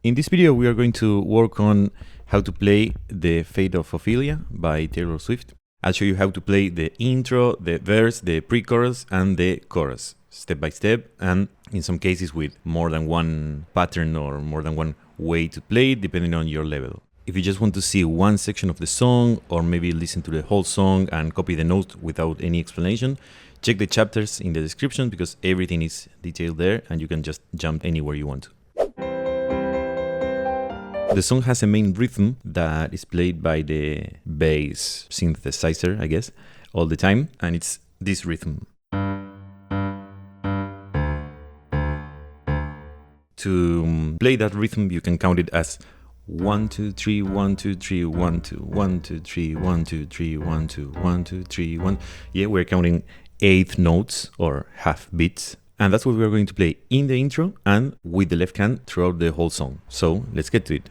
In this video, we are going to work on how to play the Fate of Ophelia by Taylor Swift. I'll show you how to play the intro, the verse, the pre-chorus, and the chorus, step by step, and in some cases with more than one pattern or more than one way to play it, depending on your level. If you just want to see one section of the song, or maybe listen to the whole song and copy the notes without any explanation, check the chapters in the description because everything is detailed there and you can just jump anywhere you want to. The song has a main rhythm that is played by the bass synthesizer, I guess, all the time, and it's this rhythm. To play that rhythm, you can count it as 1, 2, 3, 1, 2, 3, 1, 2, 1, 2, 3, 1, 2, 3, 1, 2, 1, 2, 3, 1. Yeah, we're counting eighth notes or half beats. And that's what we're going to play in the intro and with the left hand throughout the whole song. So let's get to it.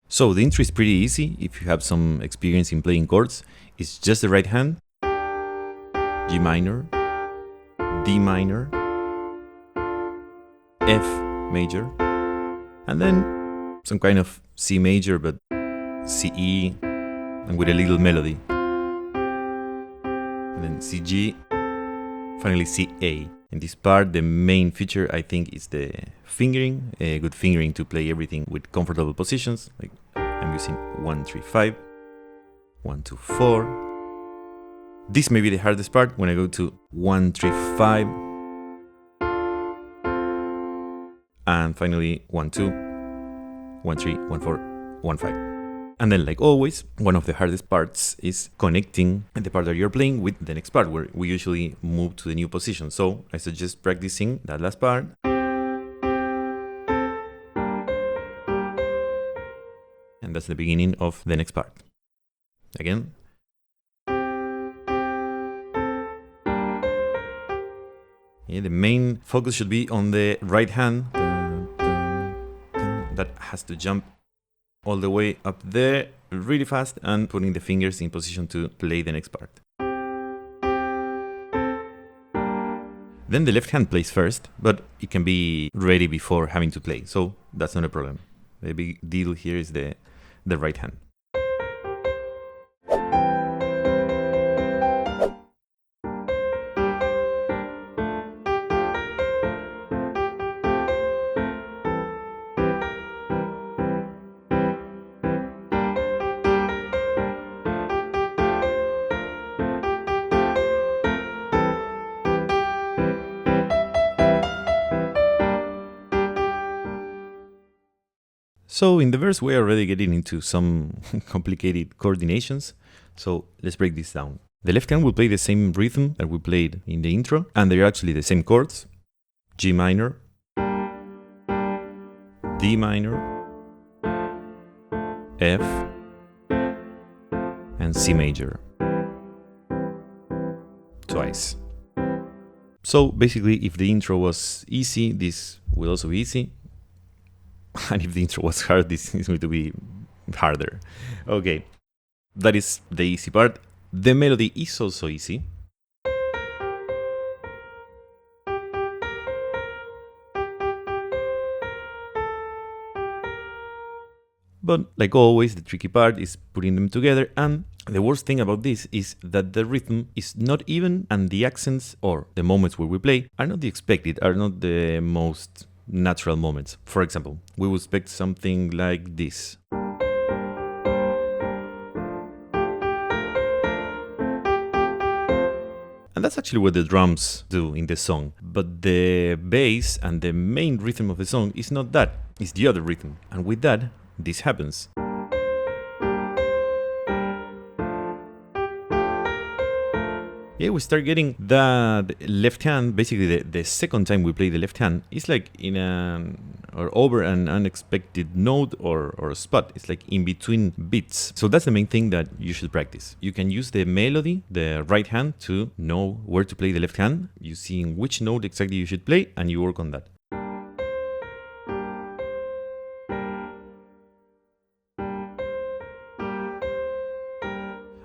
So the intro is pretty easy if you have some experience in playing chords. It's just the right hand, G minor, D minor, F major, and then some kind of C major, but CE, and with a little melody. And then CG, finally CA. In this part, the main feature, I think, is the fingering. A good fingering to play everything with comfortable positions. Like I'm using 1, 3, 5, 1, 2, 4. This may be the hardest part when I go to 1, 3, 5. And finally 1, 2, 1, 3, 1, 4, 1, 5. And then, like always, one of the hardest parts is connecting the part that you're playing with the next part, where we usually move to the new position. So I suggest practicing that last part. And that's the beginning of the next part. Again. Yeah, the main focus should be on the right hand. That has to jump all the way up there really fast and putting the fingers in position to play the next part. Then the left hand plays first, but it can be ready before having to play, so that's not a problem. The big deal here is the right hand. So in the verse, we're already getting into some complicated coordinations. So let's break this down. The left hand will play the same rhythm that we played in the intro, and they're actually the same chords. G minor, D minor, F, and C major. Twice. So basically, if the intro was easy, this will also be easy. And if the intro was hard, this is going to be harder. Okay, that is the easy part. The melody is also easy. But like always, the tricky part is putting them together, and the worst thing about this is that the rhythm is not even, and the accents or the moments where we play are not the expected, are not the most natural moments. For example, we would expect something like this. And that's actually what the drums do in the song. But the bass and the main rhythm of the song is not that, it's the other rhythm. And with that, this happens. Yeah, we start getting that left hand. Basically, the second time we play the left hand, it's like in or over an unexpected note or a spot. It's like in between beats. So that's the main thing that you should practice. You can use the melody, the right hand, to know where to play the left hand. You see in which note exactly you should play, and you work on that.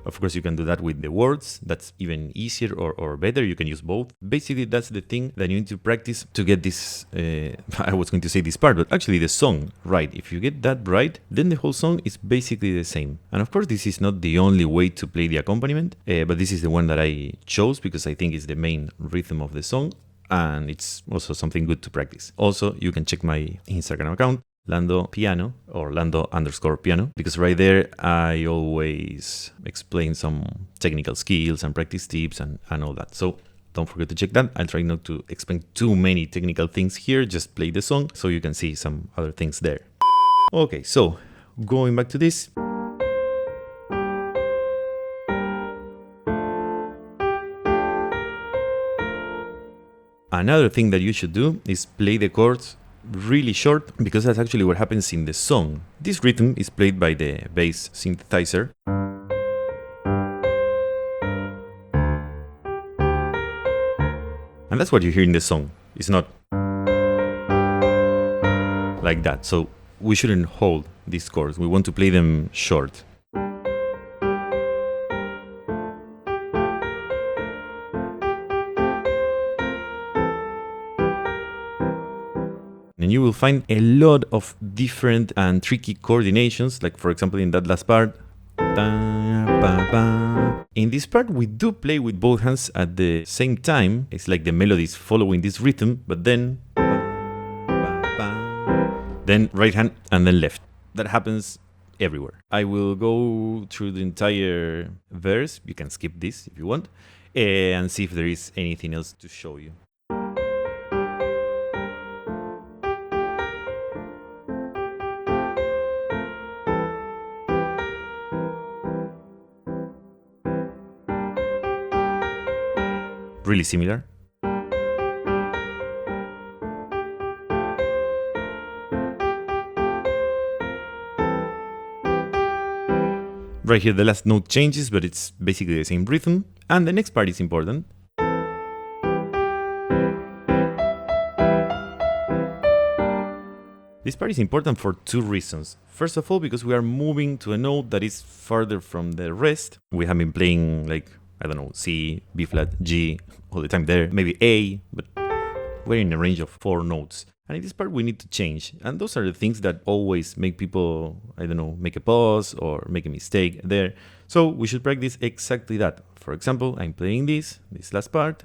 Of course, you can do that with the words. That's even easier or better. You can use both. Basically, that's the thing that you need to practice to get this, I was going to say this part, but actually the song right. If you get that right, then the whole song is basically the same. And of course, this is not the only way to play the accompaniment, but this is the one that I chose because I think it's the main rhythm of the song. And it's also something good to practice. Also, you can check my Instagram account, Lando Piano or Lando_piano, because right there I always explain some technical skills and practice tips and all that. So don't forget to check that. I'll try not to explain too many technical things here, just play the song so you can see some other things there. Okay, so going back to this. Another thing that you should do is play the chords really short, because that's actually what happens in the song. This rhythm is played by the bass synthesizer. And that's what you hear in the song. It's not like that. So we shouldn't hold these chords. We want to play them short. And you will find a lot of different and tricky coordinations, like for example in that last part. In this part we do play with both hands at the same time. It's like the melody is following this rhythm, but then right hand and then left. That happens everywhere. I will go through the entire verse. You can skip this if you want, and see if there is anything else to show you. Really similar. Right here the last note changes, but it's basically the same rhythm. And the next part is important. This part is important for two reasons. First of all, because we are moving to a note that is farther from the rest. We have been playing like, I don't know, C, B flat, G all the time there, maybe A, but we're in a range of 4 notes. And in this part we need to change. And those are the things that always make people, I don't know, make a pause or make a mistake there. So we should practice exactly that. For example, I'm playing this last part.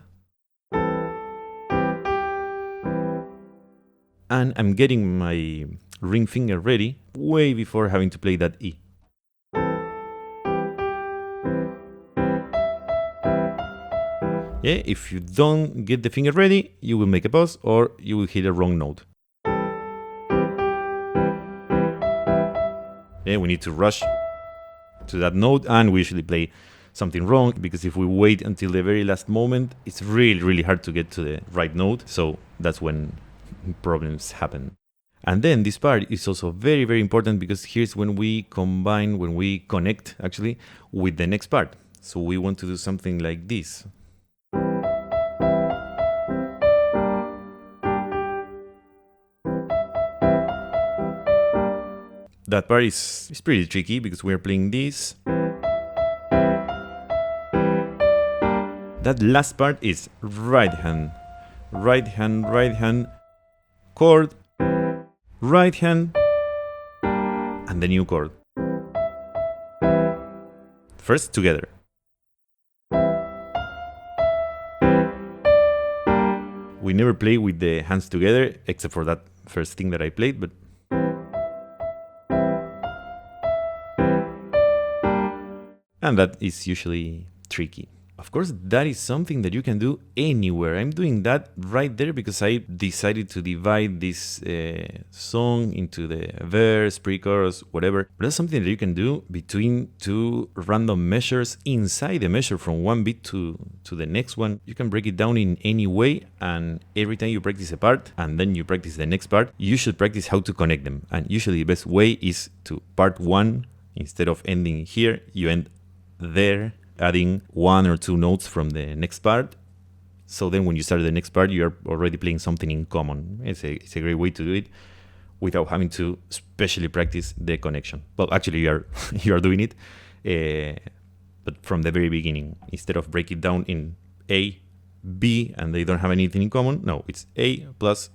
And I'm getting my ring finger ready way before having to play that E. Yeah, if you don't get the finger ready, you will make a pause or you will hit a wrong note. Yeah, we need to rush to that note, and we usually play something wrong, because if we wait until the very last moment, it's really hard to get to the right note. So that's when problems happen. And then this part is also very important, because here's when we combine, when we connect actually with the next part. So we want to do something like this. That part is pretty tricky because we're playing this. That last part is right hand, chord, right hand, and the new chord. First together. We never play with the hands together, except for that first thing that I played, but and that is usually tricky. Of course, that is something that you can do anywhere. I'm doing that right there because I decided to divide this song into the verse, pre-chorus, whatever. But that's something that you can do between two random measures inside the measure from one beat to the next one. You can break it down in any way, and every time you practice a part and then you practice the next part, you should practice how to connect them. And usually the best way is to part one, instead of ending here, you end there, adding 1 or 2 notes from the next part. So then when you start the next part, you're already playing something in common. It's a great way to do it without having to specially practice the connection. Well, actually you are doing it, but from the very beginning. Instead of break it down in A, B, and they don't have anything in common, no, it's A plus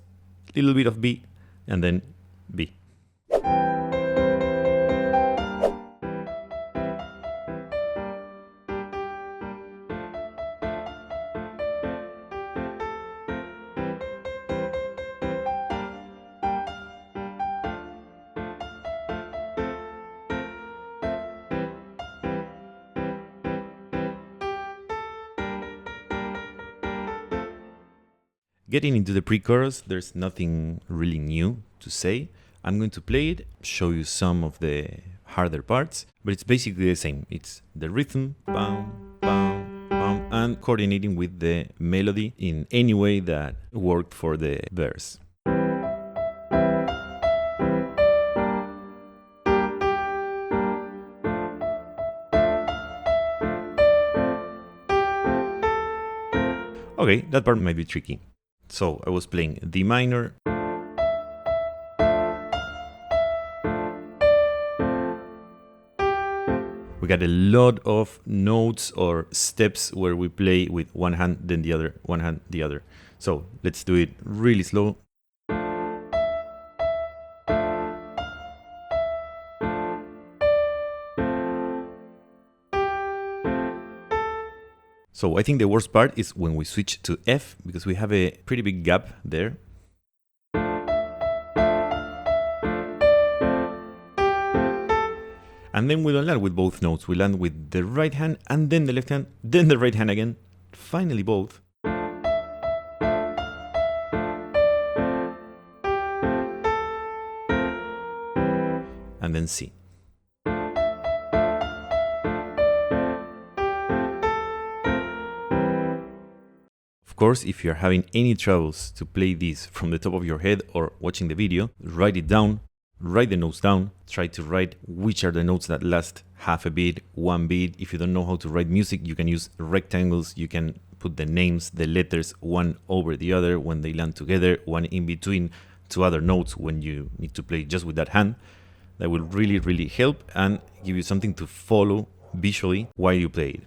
a little bit of B, and then B. Getting into the pre-chorus, there's nothing really new to say. I'm going to play it, show you some of the harder parts, but it's basically the same. It's the rhythm, bam, bam, bam, and coordinating with the melody in any way that worked for the verse. Okay, that part might be tricky. So I was playing D minor, we got a lot of notes or steps where we play with one hand, then the other, one hand, the other. So let's do it really slow. So I think the worst part is when we switch to F, because we have a pretty big gap there. And then we don't land with both notes. We land with the right hand and then the left hand, then the right hand again, finally both. And then C. Of course, if you're having any troubles to play this from the top of your head or watching the video, write it down, write the notes down, try to write which are the notes that last half a beat, 1 beat. If you don't know how to write music, you can use rectangles, you can put the names, the letters, one over the other when they land together, one in between two other notes when you need to play just with that hand. That will really, really help and give you something to follow visually while you play it.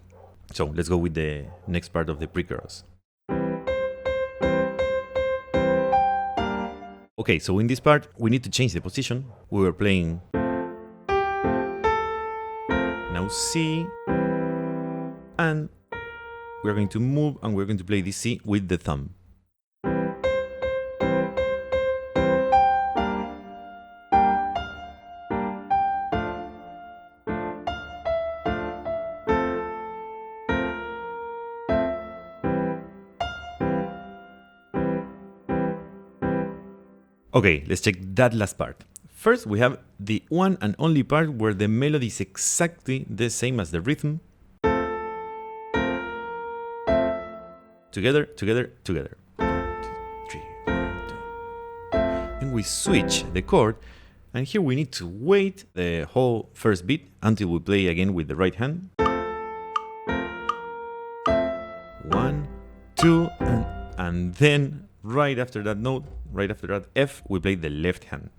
So let's go with the next part of the pre-chorus. Okay, so in this part, we need to change the position. We were playing now C, and we're going to move and we're going to play this C with the thumb. Okay, let's check that last part. First, we have the one and only part where the melody is exactly the same as the rhythm. Together, together, together. 1, 2, 3, 1, 2. Then we switch the chord, and here we need to wait the whole first beat until we play again with the right hand. 1, 2, and then right after that note, right after that F, we play the left hand.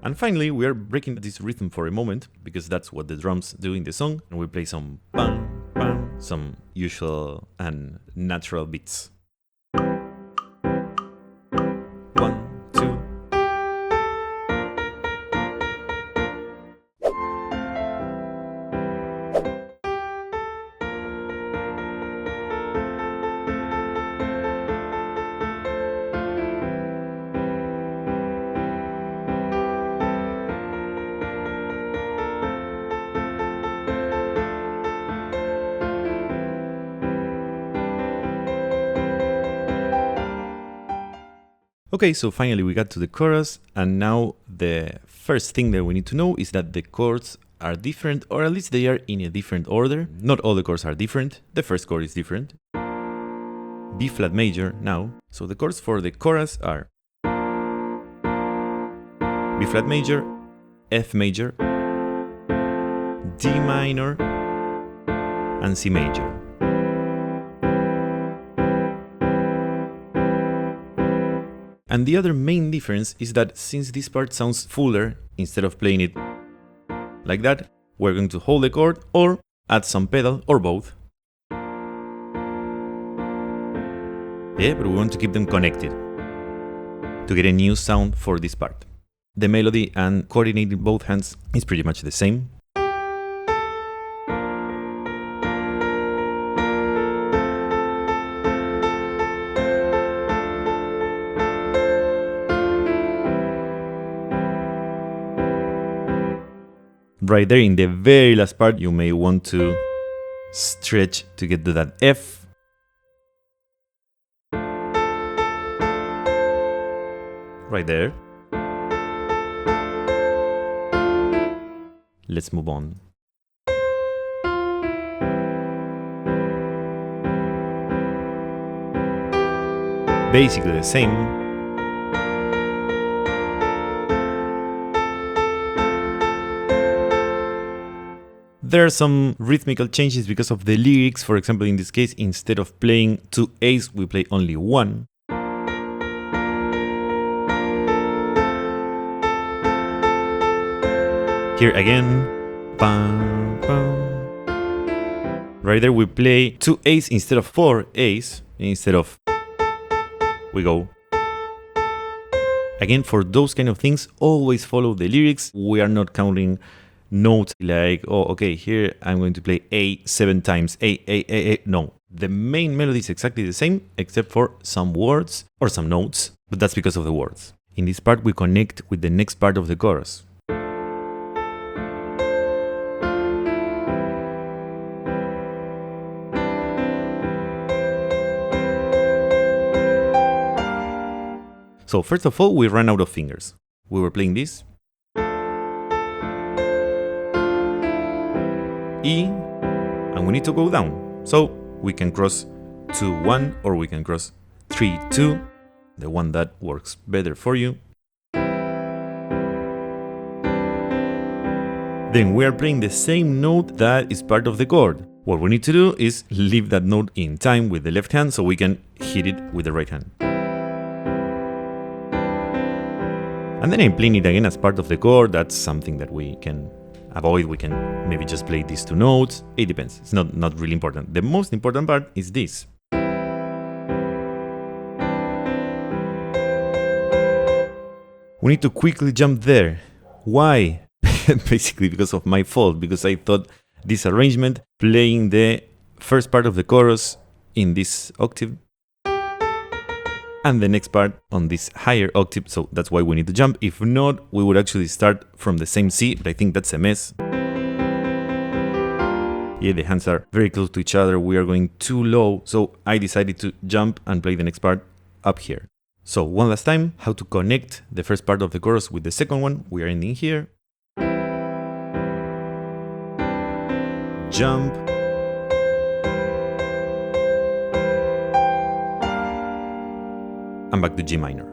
And finally, we are breaking this rhythm for a moment, because that's what the drums do in the song, and we play some bam, bam, some usual and natural beats. 1, 2. Okay, so finally we got to the chorus, and now the first thing that we need to know is that the chords are different, or at least they are in a different order. Not all the chords are different. The first chord is different. B flat major now. So the chords for the chorus are B flat major, F major, D minor, and C major. And the other main difference is that since this part sounds fuller, instead of playing it like that, we're going to hold the chord or add some pedal or both. Yeah, but we want to keep them connected to get a new sound for this part. The melody and coordinating both hands is pretty much the same. Right there in the very last part, you may want to stretch to get to that F. Right there. Let's move on. Basically the same. There are some rhythmical changes because of the lyrics. For example, in this case, instead of playing 2 A's, we play only 1. Here again, bam, bam. Right there we play 2 A's instead of 4 A's. Instead of, we go. Again, for those kind of things, always follow the lyrics. We are not counting notes like, oh, okay, here I'm going to play A 7 times, A. No, the main melody is exactly the same, except for some words or some notes, but that's because of the words. In this part, we connect with the next part of the chorus. So first of all, we ran out of fingers. We were playing this. E, and we need to go down. So we can cross 2-1 or we can cross 3-2, the one that works better for you. Then we are playing the same note that is part of the chord. What we need to do is leave that note in time with the left hand so we can hit it with the right hand. And then I'm playing it again as part of the chord. That's something that we can avoid. We can maybe just play these 2 notes. It depends. It's not really important. The most important part is this. We need to quickly jump there. Why? Basically because of my fault, because I thought this arrangement, playing the first part of the chorus in this octave and the next part on this higher octave, so that's why we need to jump. If not, we would actually start from the same C, but I think that's a mess. Yeah, the hands are very close to each other, we are going too low, so I decided to jump and play the next part up here. So one last time, how to connect the first part of the chorus with the second one. We are ending here. Jump. And back to G minor.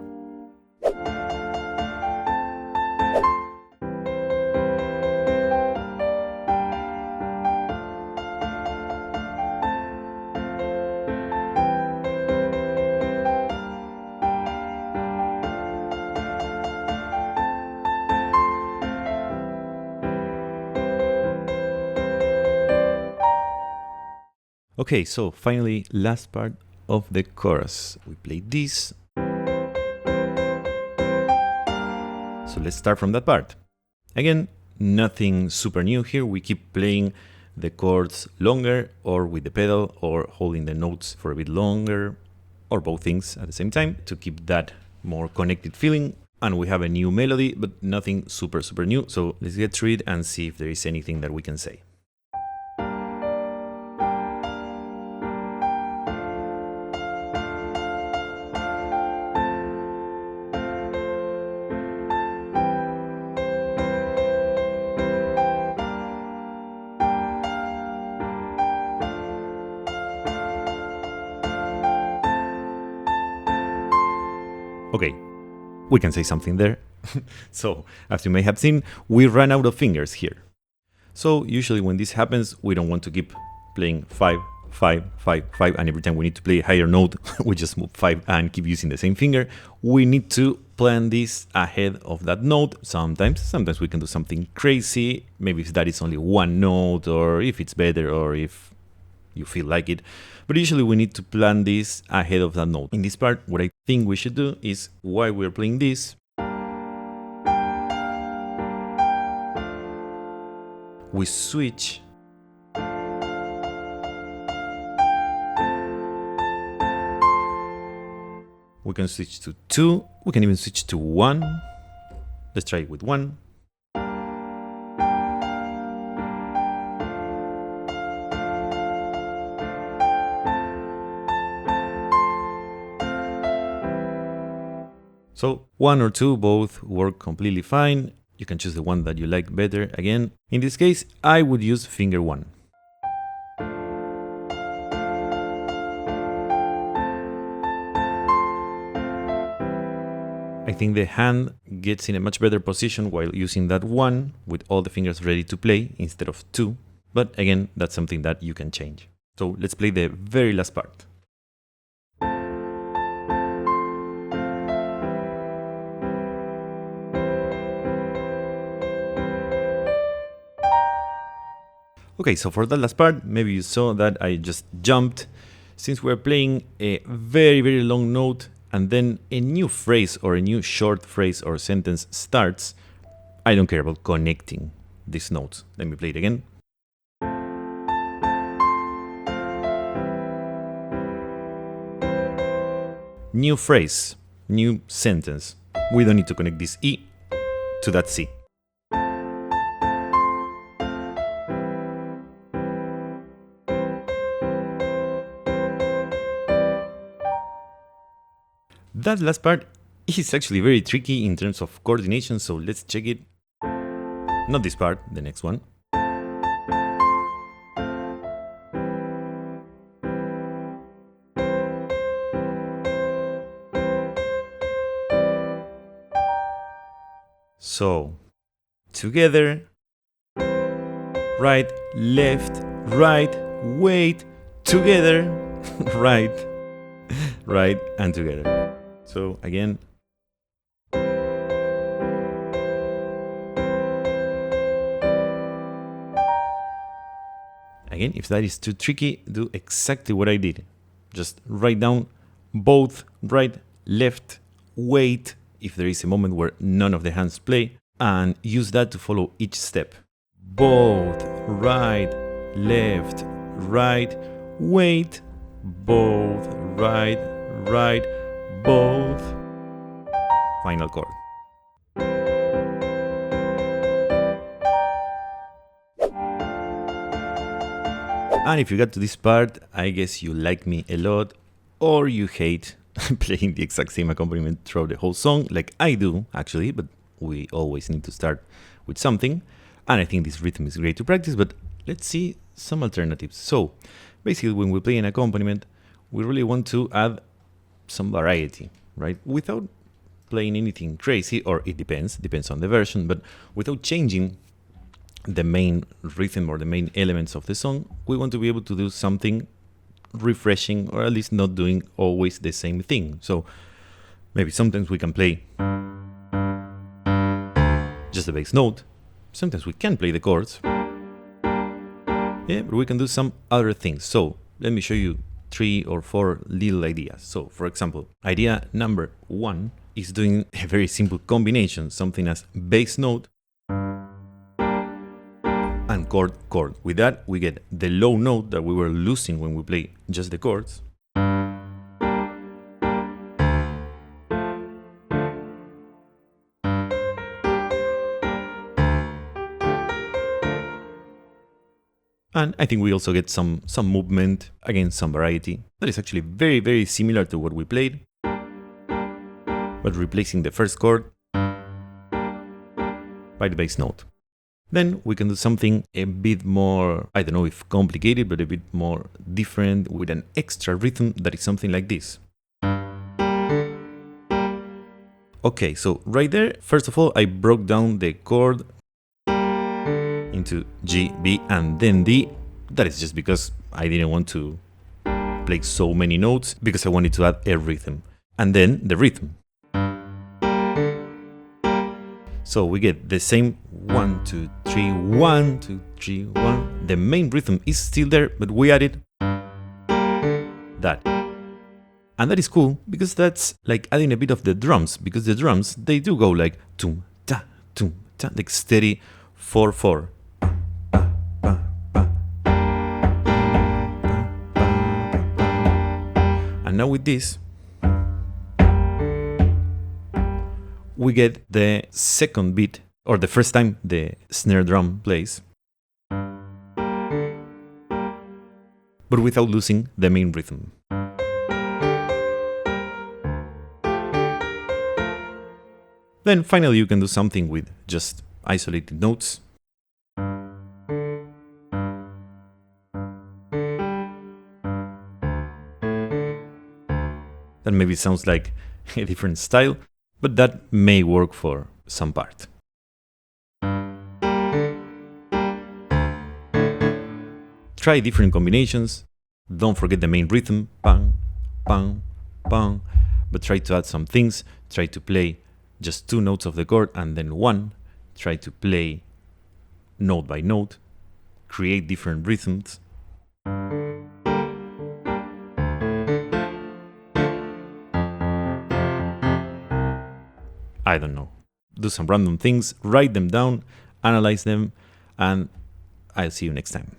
Okay, so finally, last part of the chorus. We play this. So let's start from that part. Again, nothing super new here. We keep playing the chords longer or with the pedal or holding the notes for a bit longer or both things at the same time to keep that more connected feeling. And we have a new melody, but nothing super new. So let's get through it and see if there is anything that we can say. Okay, we can say something there. So, as you may have seen, we ran out of fingers here. So, usually when this happens, we don't want to keep playing 5 5, 5, 5, and every time we need to play a higher note, we just move 5 and keep using the same finger. We need to plan this ahead of that note. Sometimes we can do something crazy, maybe if that is only one note, or if it's better, or if you feel like it. But usually we need to plan this ahead of that note. In this part, what I think we should do is, while we're playing this, we switch we can switch to 2, we can even switch to 1. Let's try it with 1. So 1 or 2 both work completely fine. You can choose the one that you like better. Again, in this case, I would use finger 1. I think the hand gets in a much better position while using that 1 with all the fingers ready to play instead of 2. But again, that's something that you can change. So let's play the very last part. Okay, so for that last part, maybe you saw that I just jumped. Since we're playing a very, very long note and then a new phrase or a new short phrase or sentence starts, I don't care about connecting these notes. Let me play it again. New phrase, new sentence. We don't need to connect this E to that C. That last part is actually very tricky in terms of coordination, so let's check it. Not this part, the next one. So, together, right, left, right, wait, together, right, right, and together. So again, if that is too tricky, do exactly what I did. Just write down both right, left, wait, if there is a moment where none of the hands play, and use that to follow each step. Both right, left, right, wait, both right, right, both, final chord. And if you got to this part, I guess you like me a lot, or you hate playing the exact same accompaniment throughout the whole song, like I do actually, but we always need to start with something. And I think this rhythm is great to practice, but let's see some alternatives. So basically, when we play an accompaniment, we really want to add some variety, right? Without playing anything crazy, or it depends on the version, but without changing the main rhythm or the main elements of the song, we want to be able to do something refreshing, or at least not doing always the same thing. So maybe sometimes we can play just the bass note, sometimes we can play the chords, yeah, but we can do some other things. So let me show you 3 or 4 little ideas. So for example, idea number 1 is doing a very simple combination, something as bass note and chord, chord. With that, we get the low note that we were losing when we play just the chords. And I think we also get some movement, again, some variety. That is actually very, very similar to what we played, but replacing the first chord by the bass note. Then we can do something a bit more, I don't know if complicated, but a bit more different with an extra rhythm that is something like this. Okay, so right there, first of all, I broke down the chord into G, B, and then D. That is just because I didn't want to play so many notes, because I wanted to add a rhythm. And then the rhythm. So we get the same 1, 2, 3, 1, 2, 3, 1. The main rhythm is still there, but we added that. And that is cool, because that's like adding a bit of the drums, because the drums, they do go like tum ta, like steady 4/4. And now with this, we get the second beat, or the first time the snare drum plays, but without losing the main rhythm. Then finally you can do something with just isolated notes. That maybe sounds like a different style, but that may work for some part. Try different combinations. Don't forget the main rhythm, bang, bang, bang, but try to add some things. Try to play just 2 notes of the chord and then 1. Try to play note by note. Create different rhythms. I don't know. Do some random things, write them down, analyze them, and I'll see you next time.